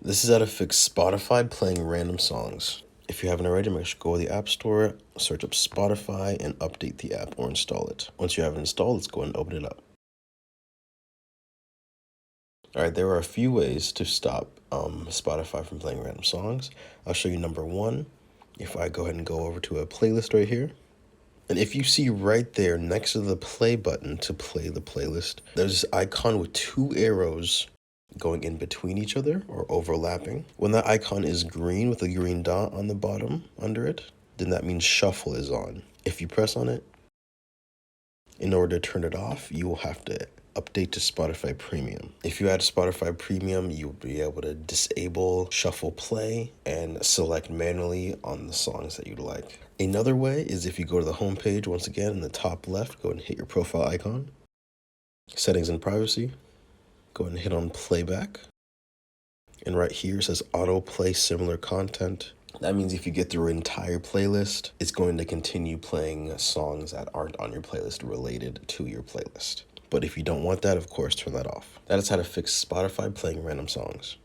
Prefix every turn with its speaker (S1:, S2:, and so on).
S1: This is how to fix Spotify playing random songs. If you haven't already, make sure to go to the App Store, search up Spotify, and update the app or install it. Once you have it installed, let's go and open it up. Alright, there are a few ways to stop Spotify from playing random songs. I'll show you number one. If I go ahead and go over to a playlist right here, and if you see right there next to the play button to play the playlist, there's this icon with two arrows going in between each other or overlapping. When that icon is green with a green dot on the bottom under it, then that means shuffle is on. If you press on it, in order to turn it off, you will have to update to Spotify Premium. If you add Spotify Premium, you'll be able to disable shuffle play and select manually on the songs that you'd like. Another way is if you go to the home page, once again in the top left, go and hit your profile icon, settings and privacy, go and hit on playback. And right here it says autoplay similar content. That means if you get through an entire playlist, it's going to continue playing songs that aren't on your playlist related to your playlist. But if you don't want that, of course, turn that off. That is how to fix Spotify playing random songs.